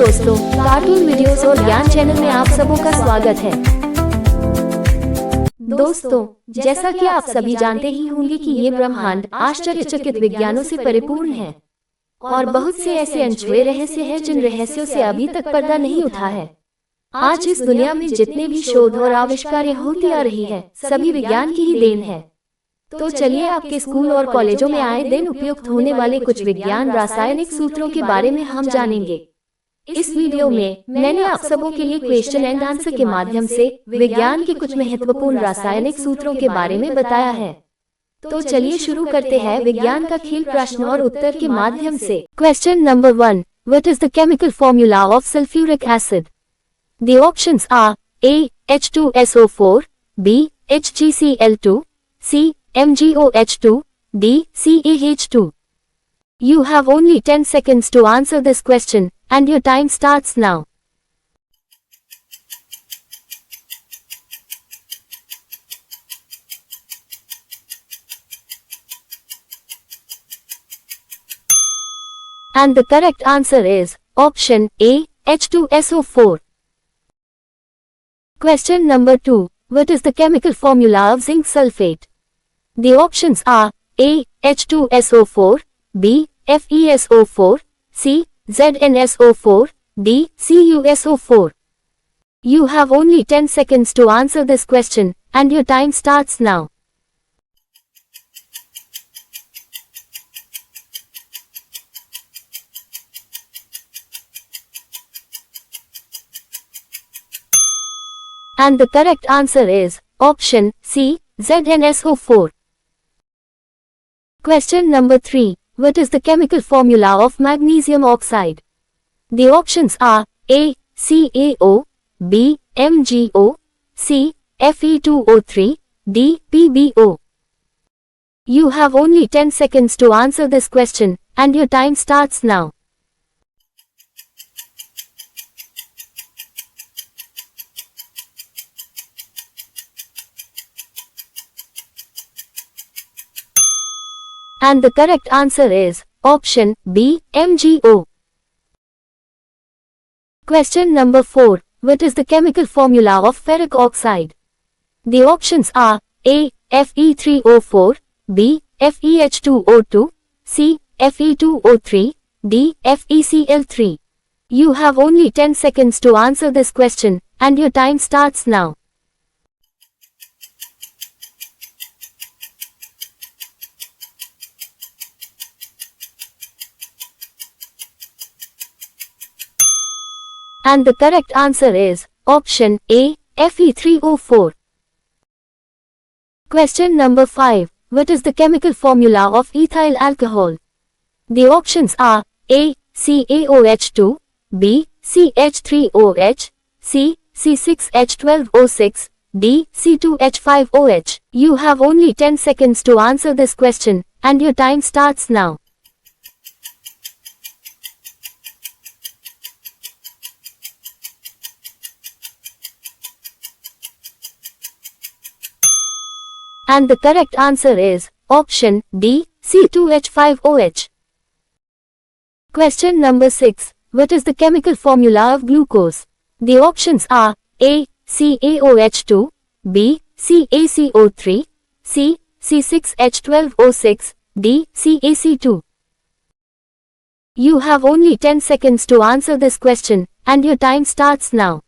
दोस्तों, cartoon videos और ज्ञान चैनल में आप सबों का स्वागत है। दोस्तों, जैसा कि आप सभी जानते ही होंगे कि ये ब्रह्मांड आश्चर्यचकित विज्ञानों से परिपूर्ण है और बहुत से ऐसे अनछुए रहस्य हैं जिन रहस्यों से अभी तक पर्दा नहीं उठा है। आज इस दुनिया में जितने भी शोध और आविष्कार होती आ रही है, सभी विज्ञान की ही देन है। तो चलिए आपके स्कूल और कॉलेजों में आए दिन उपयुक्त होने वाले कुछ विज्ञान रासायनिक सूत्रों के बारे में हम जानेंगे। इस वीडियो में मैंने आप सबों के लिए क्वेश्चन एंड आंसर के माध्यम से विज्ञान के कुछ महत्वपूर्ण रासायनिक सूत्रों के बारे में बताया है। तो चलिए शुरू करते हैं विज्ञान का खेल प्रश्न और उत्तर के माध्यम से। Question number 1, what is the chemical formula of sulphuric acid? The options are A. H2SO4, B. HgCl2, C. MgOH2, D. CaH2. You have only 10 seconds to answer this question, and your time starts now. And the correct answer is option A. H2SO4. Question number 2, what is the chemical formula of zinc sulfate? The options are A. H2SO4, B. FeSO4, C. ZnSO4, D. CuSO4. You have only 10 seconds to answer this question, and your time starts now. And the correct answer is option C. ZnSO4. Question number 3, what is the chemical formula of magnesium oxide? The options are A. CaO, B. MgO, C. Fe2O3, D. PbO. You have only 10 seconds to answer this question, and your time starts now. And the correct answer is option B. MgO. Question number 4, what is the chemical formula of ferric oxide? The options are A. Fe3O4, B. FeH2O2, C. Fe2O3, D. FeCl3. You have only 10 seconds to answer this question, and your time starts now. And the correct answer is option A. Fe3O4. Question number 5, what is the chemical formula of ethyl alcohol? The options are A. CaOH2, B. CH3OH, C. C6H12O6, D. C2H5OH. You have only 10 seconds to answer this question, and your time starts now. And the correct answer is option D. C2H5OH. Question number 6, what is the chemical formula of glucose? The options are A. CaOH2, B. CaCO3, C. C6H12O6, D. CaC2. You have only 10 seconds to answer this question, and your time starts now.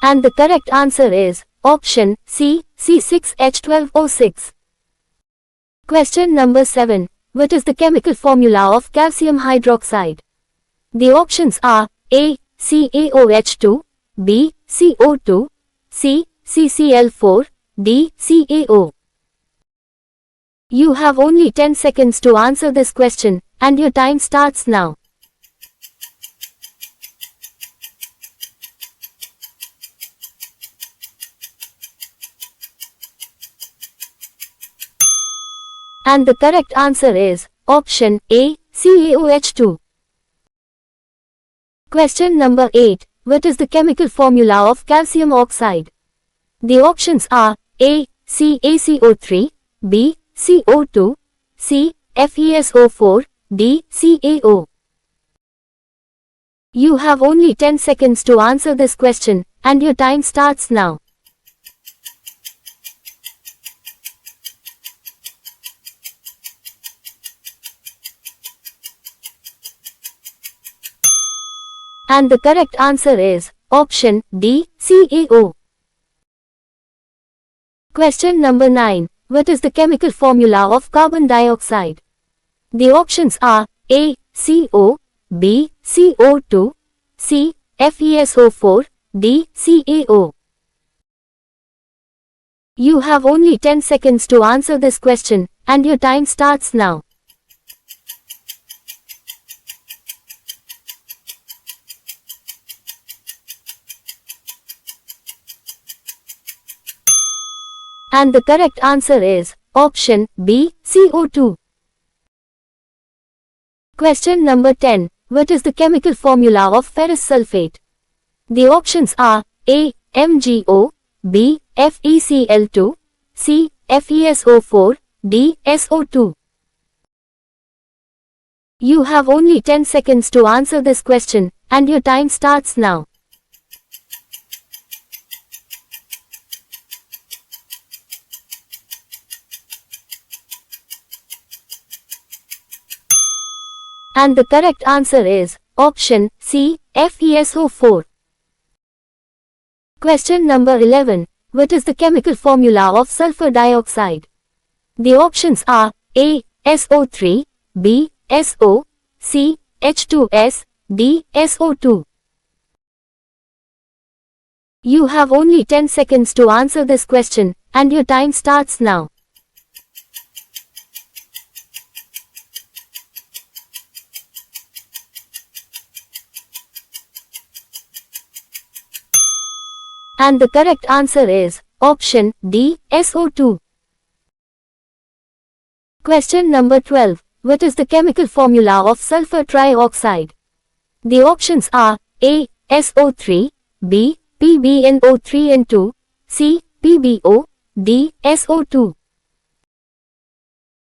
And the correct answer is option C. C6H12O6. Question number 7, what is the chemical formula of calcium hydroxide? The options are A. CaOH2, B. CO2, C. CCl4, D. CaO. You have only 10 seconds to answer this question, and your time starts now. And the correct answer is option A. CaOH2. Question number 8, what is the chemical formula of calcium oxide? The options are A. CaCO3, B. CO2, C. FeSO4, D. CaO. You have only 10 seconds to answer this question, and your time starts now. And the correct answer is option D. CaO. Question number 9. What is the chemical formula of carbon dioxide? The options are A. CO, B. CO2, C. FeSO4, D. CaO. You have only 10 seconds to answer this question, and your time starts now. And the correct answer is option B. CO2. Question number 10. What is the chemical formula of ferrous sulfate? The options are A. MgO, B. FeCl2, C. FeSO4, D. SO2. You have only 10 seconds to answer this question, and your time starts now. And the correct answer is option C. FeSO4. Question number 11. What is the chemical formula of sulfur dioxide? The options are A. SO3, B. SO, C. H2S, D. SO2. You have only 10 seconds to answer this question, and your time starts now. And the correct answer is option D. SO2. Question number 12. What is the chemical formula of sulfur trioxide? The options are A. SO3, B. PbNO3N2, C. PbO, D. SO2.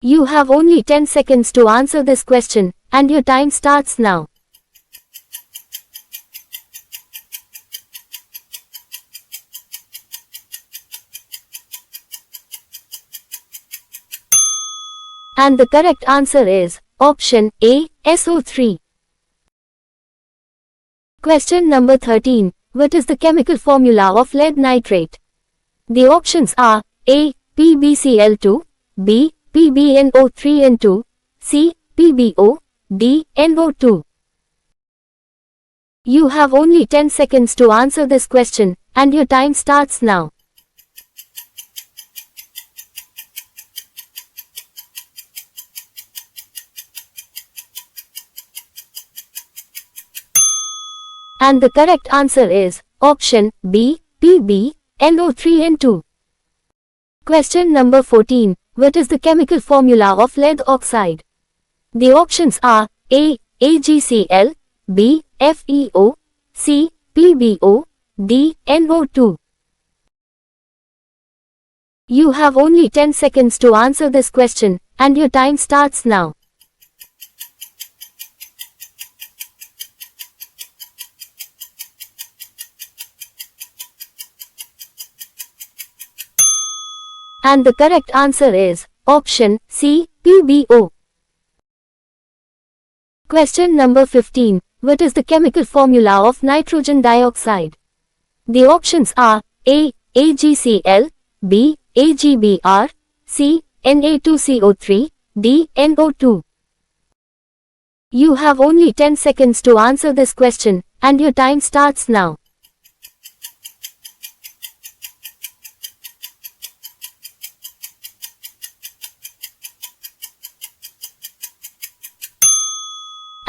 You have only 10 seconds to answer this question, and your time starts now. And the correct answer is option A. SO3. Question number 13. What is the chemical formula of lead nitrate? The options are A. PbCl2, B. PbNO3N2, C. PbO, D. NO2. You have only 10 seconds to answer this question, and your time starts now. And the correct answer is option B. PbNO3N2. Question number 14. What is the chemical formula of lead oxide? The options are A. AgCl, B. FeO, C. PbO, D. NO2. You have only 10 seconds to answer this question, and your time starts now. And the correct answer is option C. PbO. Question number 15. What is the chemical formula of nitrogen dioxide? The options are A. AgCl, B. AgBr, C. Na2CO3, D. NO2. You have only 10 seconds to answer this question, and your time starts now.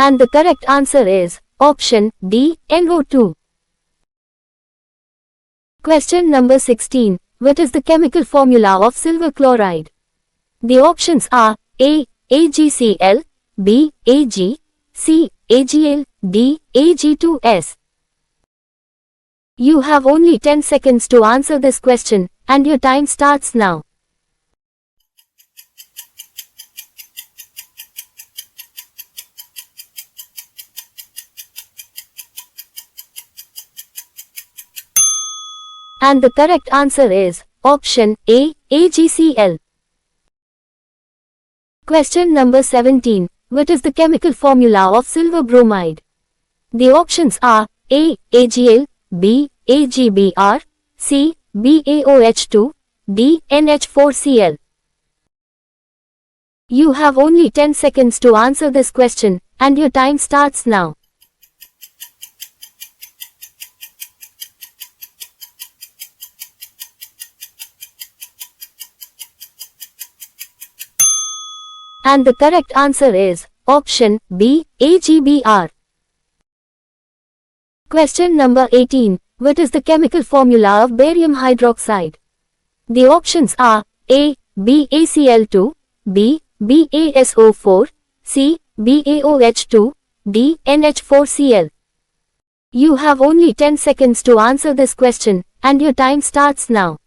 And the correct answer is option D. NO2. Question number 16. What is the chemical formula of silver chloride? The options are A. AgCl, B. Ag, C. AgL, D. Ag2S. You have only 10 seconds to answer this question, and your time starts now. And the correct answer is option A, AgCl. Question number 17. What is the chemical formula of silver bromide? The options are A, AgL, B, AgBr, C, BaOH2, D, NH4Cl. You have only 10 seconds to answer this question, and your time starts now. And the correct answer is option B, AgBr. Question number 18. What is the chemical formula of barium hydroxide? The options are A, BaCl2, B, BaSO4, C, BaOH2, D, NH4Cl. You have only 10 seconds to answer this question, and your time starts now.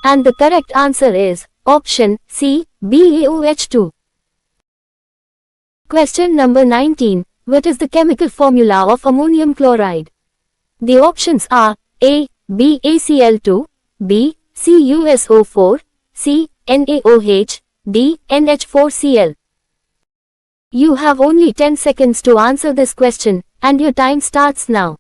And the correct answer is option C, BaOH2. Question number 19. What is the chemical formula of ammonium chloride? The options are A, BaCl2, B, CuSO4, C, NaOH, D, NH4Cl. You have only 10 seconds to answer this question, and your time starts now.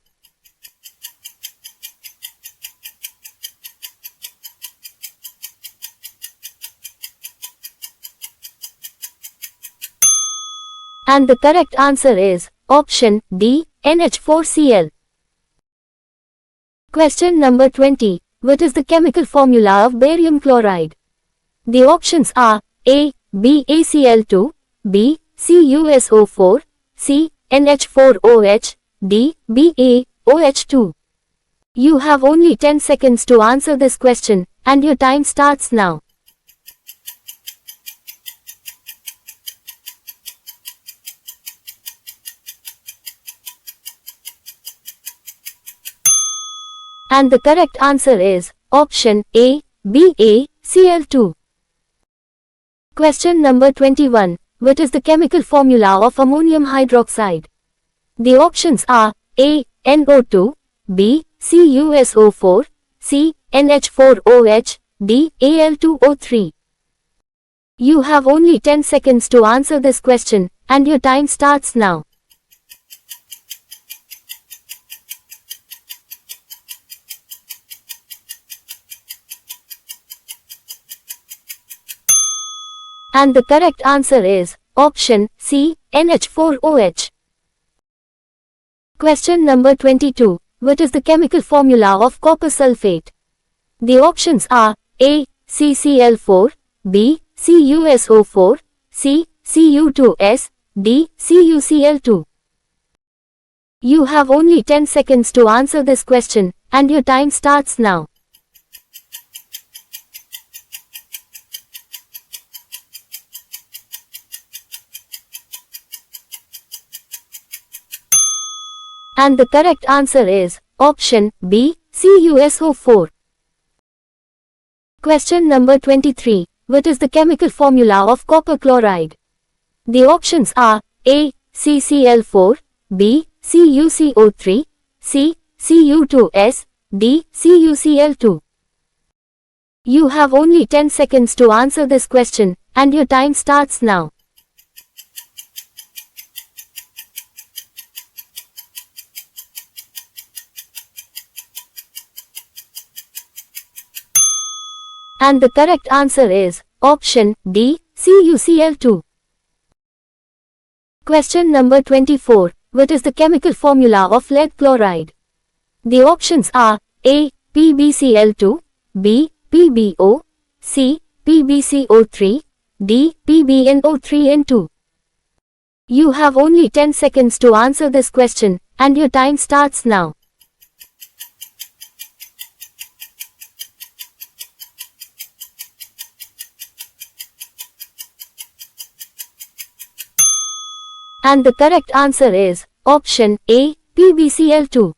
And the correct answer is option D, NH4Cl. Question number 20. What is the chemical formula of barium chloride? The options are A, BaCl2, B, CuSO4, C, NH4OH, D, BaOH2. You have only 10 seconds to answer this question, and your time starts now. And the correct answer is option A, BaCl2. Question number 21. What is the chemical formula of ammonium hydroxide? The options are A, NO2, B, CuSO4, C, NH4OH, D, Al2O3. You have only 10 seconds to answer this question, and your time starts now. And the correct answer is option C, NH4OH. Question number 22. What is the chemical formula of copper sulfate? The options are A, CCl4, B, CuSO4, C, Cu2S, D, CuCl2. You have only 10 seconds to answer this question, and your time starts now. And the correct answer is option B, CuSO4. Question number 23. What is the chemical formula of copper chloride? The options are A, CCl4, B, CuCO3, C, Cu2S, D, CuCl2. You have only 10 seconds to answer this question, and your time starts now. And the correct answer is option D, CuCl2. Question number 24. What is the chemical formula of lead chloride? The options are A, PbCl2, B, PbO, C, PbCO3, D, PbNO3N2. You have only 10 seconds to answer this question, and your time starts now. And the correct answer is option A, PbCl2.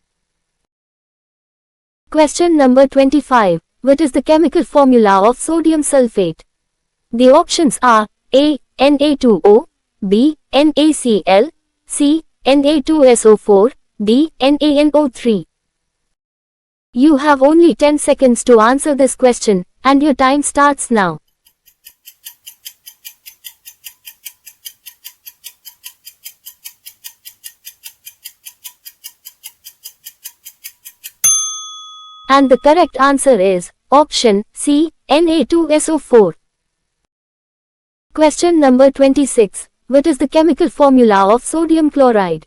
Question number 25. What is the chemical formula of sodium sulfate? The options are A, Na2O, B, NaCl, C, Na2SO4, D, NaNO3. You have only 10 seconds to answer this question, and your time starts now. And the correct answer is option C, Na2SO4. Question number 26. What is the chemical formula of sodium chloride?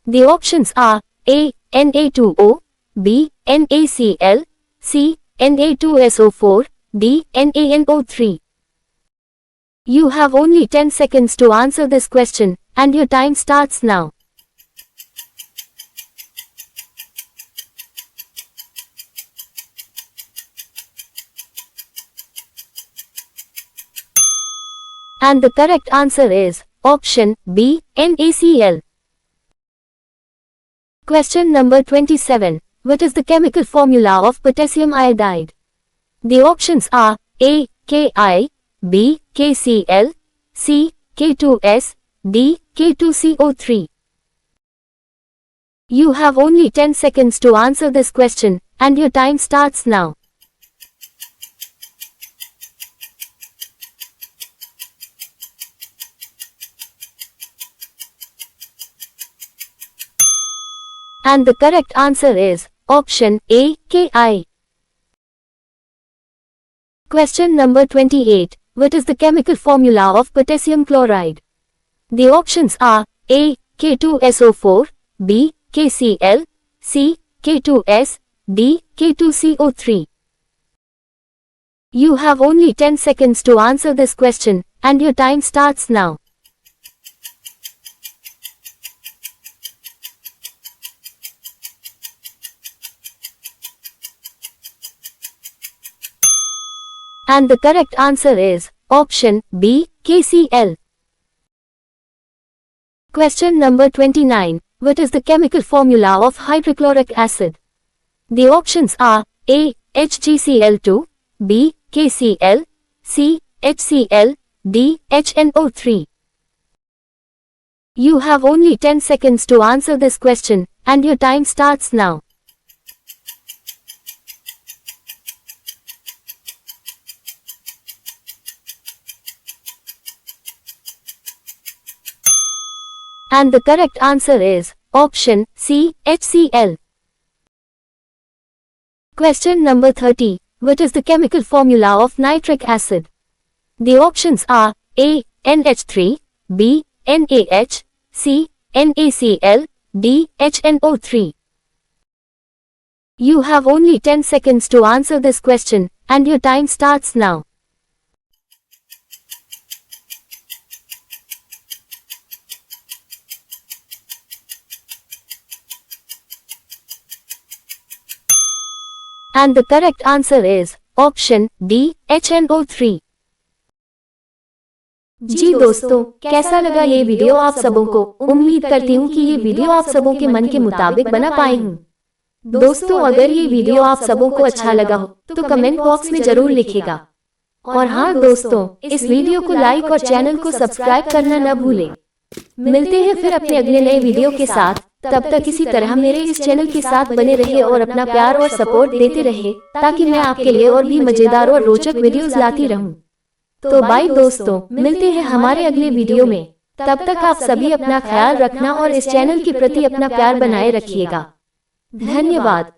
The options are A, Na2O, B, NaCl, C, Na2SO4, D, NaNO3. You have only 10 seconds to answer this question, and your time starts now. And the correct answer is option B, NaCl. Question number 27. What is the chemical formula of potassium iodide? The options are A, Ki, B, KCl, C, K2S, D, K2CO3. You have only 10 seconds to answer this question, and your time starts now. And the correct answer is option A, Ki. Question number 28. What is the chemical formula of potassium chloride? The options are A, K2SO4, B, KCl, C, K2S, D, K2CO3. You have only 10 seconds to answer this question, and your time starts now. And the correct answer is option B, KCl. Question number 29. What is the chemical formula of hydrochloric acid? The options are A, HgCl2, B, KCl, C, HCl, D, HNO3. You have only 10 seconds to answer this question, and your time starts now. And the correct answer is option C, HCl. Question number 30. What is the chemical formula of nitric acid? The options are A, NH3, B, NaH, C, NaCl, D, HNO3. You have only 10 seconds to answer this question, and your time starts now. And the correct answer is option D, HNO3. जी दोस्तों, कैसा लगा ये video आप सबों को? उम्मीद करती हूँ कि ये वीडियो आप सबों के मन के मुताबिक बना पाए हूँ। दोस्तों, अगर ये वीडियो आप सबों को अच्छा लगा हो तो कमेंट बॉक्स में जरूर लिखिएगा। और हाँ दोस्तों, इस वीडियो को लाइक और चैनल को सब्सक्राइब करना न भूलें। मिलते हैं फिर अपने अगले नए वीडियो के साथ। तब तक इसी तरह मेरे इस चैनल के साथ बने रहे और अपना प्यार और सपोर्ट देते रहे, ताकि मैं आपके लिए और भी मजेदार और रोचक वीडियोस लाती रहूं। तो बाय दोस्तों, मिलते हैं हमारे अगले वीडियो में। तब तक आप सभी अपना ख्याल रखना और इस चैनल के प्रति अपना प्यार बनाए रखिएगा। धन्यवाद।